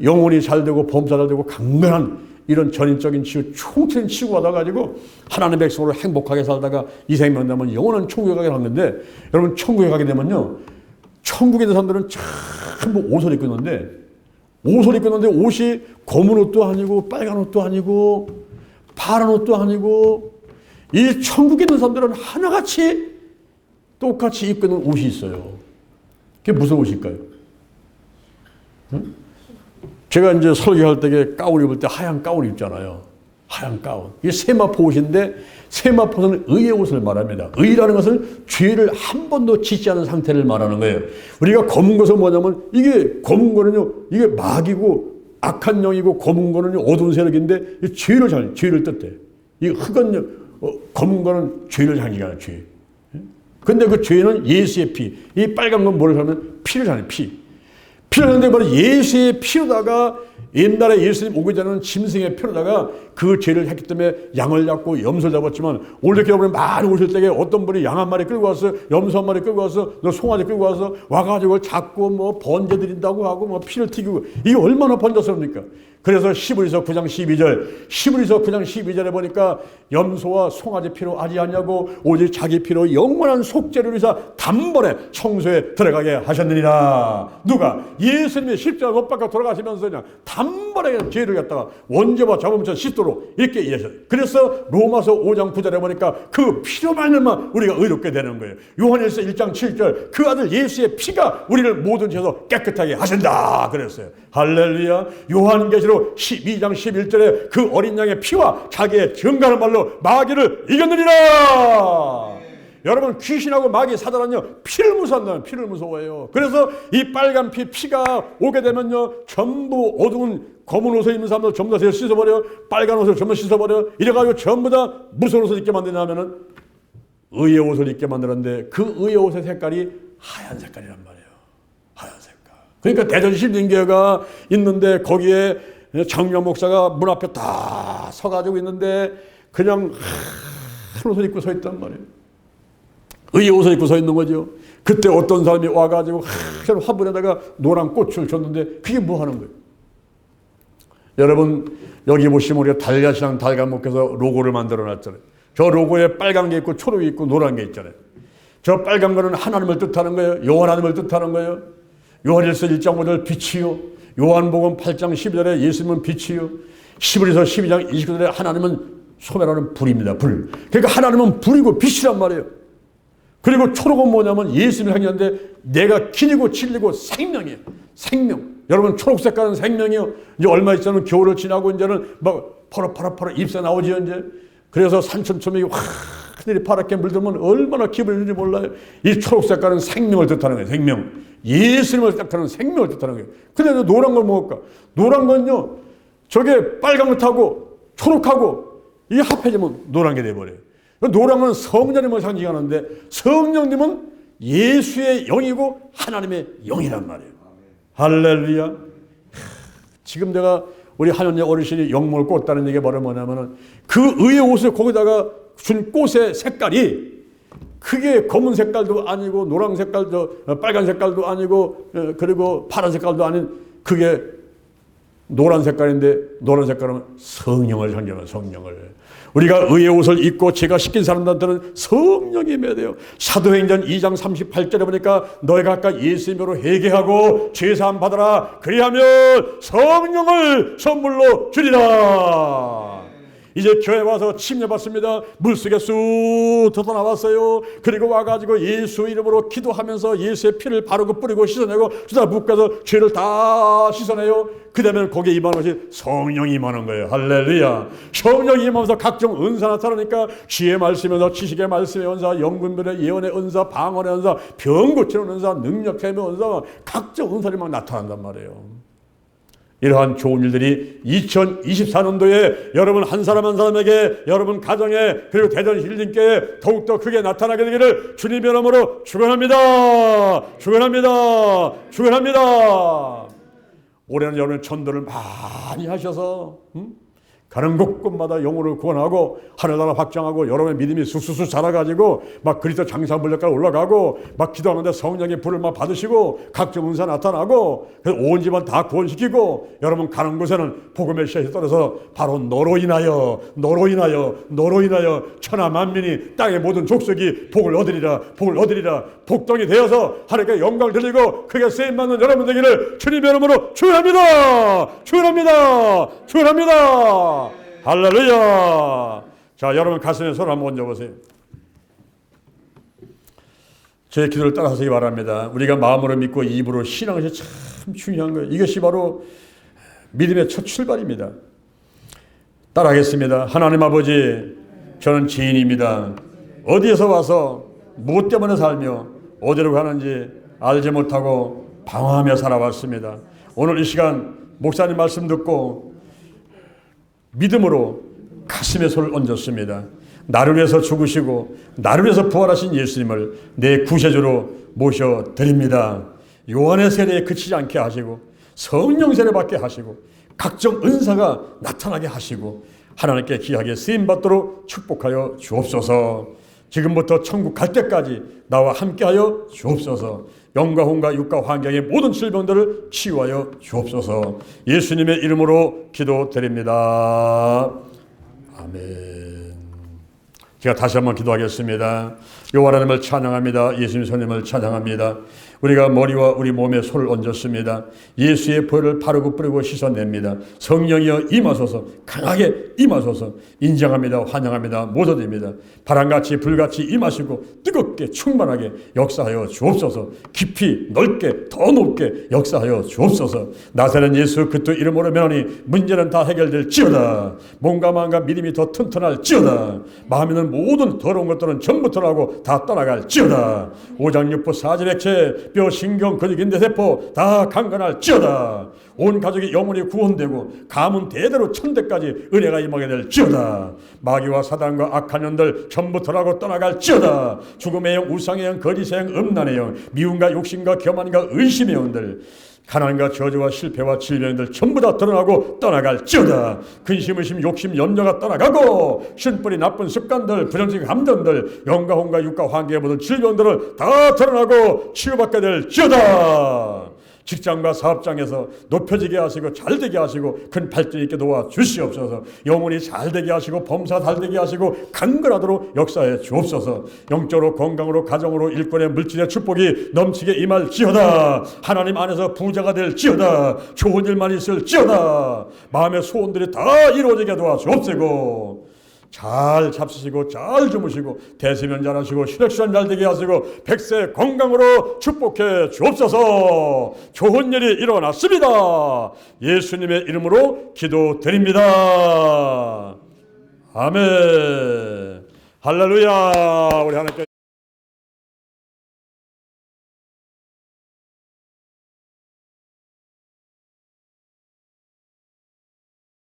S1: 영혼이 잘 되고 범사 잘 되고 강건한 이런 전인적인 치유, 총체적인 치유가 받아가지고 하나님의 백성으로 행복하게 살다가 이 생명 되면 영원한 천국에 가게 하는데, 여러분 천국에 가게 되면요, 천국에 있는 사람들은 전부 옷을 입고 있는데, 옷이 검은 옷도 아니고 빨간 옷도 아니고 파란 옷도 아니고, 이 천국에 있는 사람들은 하나같이 똑같이 입고 있는 옷이 있어요. 그게 무슨 옷일까요? 응? 제가 이제 설교할 때 가운 입을 때 하얀 가운 입잖아요. 하얀 가운. 이게 세마포 옷인데, 세마포는 의의 옷을 말합니다. 의라는 것은 죄를 한 번도 짓지 않은 상태를 말하는 거예요. 우리가 검은 것은 뭐냐면, 이게 검은 거는요, 이게 마귀고 악한 영이고, 검은 거는 어두운 세력인데, 죄를 뜻해. 이 흑은 검은 거는 죄를 상징하는 죄. 근데 그 죄는 예수의 피. 이 빨간 건 뭐를 하면 피를 하는 피. 피를 하는데 바로 예수의 피로다가, 옛날에 예수님 오기 전에는 짐승의 피로다가 그 죄를 했기 때문에 양을 잡고 염소를 잡았지만, 오늘 이렇게 여러분 많이 오실 때에 어떤 분이 양 한 마리 끌고 와서, 염소 한 마리 끌고 와서, 너 송아지 끌고 와서 와가지고 잡고 뭐 번제 드린다고 하고 뭐 피를 튀기고, 이게 얼마나 번졌습니까? 그래서 히브리서 9장 12절에 보니까 염소와 송아지 피로 하지 않냐고, 오직 자기 피로 영원한 속죄를 위해서 단번에 청소에 들어가게 하셨느니라. 누가? 예수님이 십자가 못 박아 돌아가시면서 그냥 단번에 죄를 갖다가 원죄와 잡음처럼 씻도록 이렇게 이해하셨어요. 그래서 로마서 5장 9절에 보니까 그 피로 말미암아 우리가 의롭게 되는 거예요. 요한일서 1장 7절, 그 아들 예수의 피가 우리를 모든 죄에서 깨끗하게 하신다 그랬어요. 할렐루야. 요한계시록 12장 11절에 그 어린 양의 피와 자기의 증거하는 말로 마귀를 이겼느니라. 여러분, 귀신하고 마귀 사단은요, 피를 무서워한다면 피를 무서워해요. 그래서 이 빨간 피가 오게 되면요, 전부 어두운 검은 옷을 입는 사람들 전부 다 씻어버려, 빨간 옷을 전부 씻어버려, 이래가지고 전부 다 무슨 옷을 입게 만드냐면은 의의 옷을 입게 만들었는데, 그 의의 옷의 색깔이 하얀 색깔이란 말이에요. 하얀 색깔. 그러니까 대전 신림교회가 있는데, 거기에 장로연 목사가 문 앞에 다 서가지고 있는데, 그냥 한 옷을 입고 서 있단 말이에요. 의의 옷을 입고 서 있는 거죠. 그때 어떤 사람이 와가지고 한 화분에다가 노란 꽃을 줬는데, 그게 뭐 하는 거예요? 여러분, 여기 보시면 우리가 달걀시장 달걀목에서 로고를 만들어 놨잖아요. 저 로고에 빨간 게 있고 초록이 있고 노란 게 있잖아요. 저 빨간 거는 하나님을 뜻하는 거예요. 여호와 하나님을 뜻하는 거예요. 요한일서 1장 5절 빛이요, 요한복음 8장 12절에 예수님은 빛이요, 히브리서 12장 29절에 하나님은 소멸하는 불입니다. 불. 그러니까 하나님은 불이고 빛이란 말이에요. 그리고 초록은 뭐냐면 예수님을 향했는데, 내가 길이고 진리고 생명이에요. 생명. 여러분, 초록 색깔은 생명이요. 이제 얼마 있으면 겨울을 지나고 이제는 막 파랗파랗 잎새 나오지 이제. 그래서 산천초목이 하늘이 파랗게 물들면 얼마나 기분이 좋은지 몰라요. 이 초록 색깔은 생명을 뜻하는 거예요. 생명. 예수님을 뜻하는 생명을 뜻하는 거예요. 근데 노란 건 뭘까? 노란 건요, 저게 빨간 것하고 초록하고 이게 합해지면 노란 게 돼버려요. 노란 건 성령님을 상징하는데, 성령님은 예수의 영이고 하나님의 영이란 말이에요. 할렐루야. 지금 내가 우리 한현재 어르신이 영목을 꽂다는 얘기가 바로 뭐냐면은, 그 의의 옷을 거기다가 준 꽃의 색깔이 그게 검은 색깔도 아니고 노란 색깔도 빨간 색깔도 아니고 그리고 파란 색깔도 아닌, 그게 노란 색깔인데, 노란 색깔은 성령을 상징하는, 성령을. 우리가 의의 옷을 입고 죄가 씻긴 사람들한테는 성령이 임해야 돼요. 사도행전 2장 38절에 보니까 너희가 아까 예수님으로 회개하고 죄사함 받아라, 그리하면 성령을 선물로 주리라. 이제 교회 와서 침례받습니다. 물속에 쑥 돋아나왔어요. 그리고 와가지고 예수 이름으로 기도하면서 예수의 피를 바르고 뿌리고 씻어내고 주다 붓가서 죄를 다 씻어내요. 그 다음에 거기에 임하는 것이 성령이 임하는 거예요. 할렐루야. 성령이 임하면서 각종 은사 나타나니까, 지혜의 말씀의 은사, 지식의 말씀의 은사, 영분별의 예언의 은사, 방언의 은사, 병 고치는 은사, 능력 행의 은사, 각종 은사들이 막 나타난단 말이에요. 이러한 좋은 일들이 2024년도에 여러분 한 사람 한 사람에게, 여러분 가정에, 그리고 대전 힐링교회에 더욱더 크게 나타나게 되기를 주님의 이름으로 축원합니다. 축원합니다. 축원합니다. 올해는 여러분 전도를 많이 하셔서 가는 곳곳마다 영혼을 구원하고 하늘나라 확장하고 여러분의 믿음이 쑥쑥 자라가지고 막 그리스도 장사분력까지 올라가고 막 기도하는데 성령의 불을 막 받으시고 각종 은사 나타나고 그래서 온 집안 다 구원시키고 여러분 가는 곳에는 복음의 씨앗이 떨어서 바로 너로 인하여 천하 만민이 땅의 모든 족속이 복을 얻으리라 복덩이 되어서 하나님께 영광을 드리고 크게 쓰임받는 여러분 되기를 주님의 이름으로 축원합니다. 할렐루야. 자, 여러분 가슴에 손 한번 얹어보세요. 제 기도를 따라하시기 바랍니다. 우리가 마음으로 믿고 입으로 신앙을 참 중요한 거예요. 이것이 바로 믿음의 첫 출발입니다. 따라하겠습니다. 하나님 아버지, 저는 죄인입니다. 어디에서 와서 무엇 때문에 살며 어디로 가는지 알지 못하고 방황하며 살아왔습니다. 오늘 이 시간 목사님 말씀 듣고 믿음으로 가슴에 손을 얹었습니다. 나를 위해서 죽으시고 나를 위해서 부활하신 예수님을 내 구세주로 모셔드립니다. 요한의 세례에 그치지 않게 하시고 성령 세례 받게 하시고 각종 은사가 나타나게 하시고 하나님께 귀하게 쓰임받도록 축복하여 주옵소서. 지금부터 천국 갈 때까지 나와 함께하여 주옵소서. 영과 혼과 육과 환경의 모든 질병들을 치유하여 주옵소서. 예수님의 이름으로 기도드립니다. 아멘. 제가 다시 한번 기도하겠습니다. 여호와 하나님을 찬양합니다. 예수님 손님을 찬양합니다. 우리가 머리와 우리 몸에 손을 얹었습니다. 예수의 보혈을 바르고 뿌리고 씻어냅니다. 성령이여 임하소서, 강하게 임하소서. 인정합니다. 환영합니다. 모셔드립니다. 바람같이 불같이 임하시고 뜨겁게 충만하게 역사하여 주옵소서. 깊이 넓게 더 높게 역사하여 주옵소서. 나사렛 예수 그리스도 이름으로 명하니 문제는 다 해결될지어다. 몸과 마음과 믿음이 더 튼튼할지어다. 마음에 있는 모든 더러운 것들은 전부 털하고 다 떠나갈지어다. 오장육부 사지백체 뼈 신경 근육 인대 세포 다 강건할지어다. 온 가족이 영원히 구원되고 가문 대대로 천대까지 은혜가 임하게 될지어다. 마귀와 사단과 악한 년들 전부 털하고 떠나갈지어다. 죽음의 영, 우상의 영, 거짓의 영, 음란의 영, 미움과 욕심과 교만과 의심의 영들, 가난과 저주와 실패와 질병들 전부 다 드러나고 떠나갈지어다. 근심, 의심, 욕심, 염려가 떠나가고 신뿌리 나쁜 습관들, 부정적인 감정들, 영과 혼과 육과 환경의 모든 질병들을 다 드러나고 치유받게 될지어다. 직장과 사업장에서 높여지게 하시고 잘되게 하시고 큰 발전 있게 도와주시옵소서. 영혼이 잘되게 하시고 범사 잘되게 하시고 강건하도록 역사해 주옵소서. 영적으로 건강으로 가정으로 일꾼의 물질의 축복이 넘치게 임할지어다. 하나님 안에서 부자가 될지어다. 좋은 일만 있을지어다. 마음의 소원들이 다 이루어지게 도와주옵시고 잘 잡수시고 잘 주무시고 대수면 잘하시고 혈액순환 잘 되게 하시고 백세 건강으로 축복해 주옵소서. 좋은 일이 일어났습니다. 예수님의 이름으로 기도드립니다. 아멘. 할렐루야. 우리 하나님께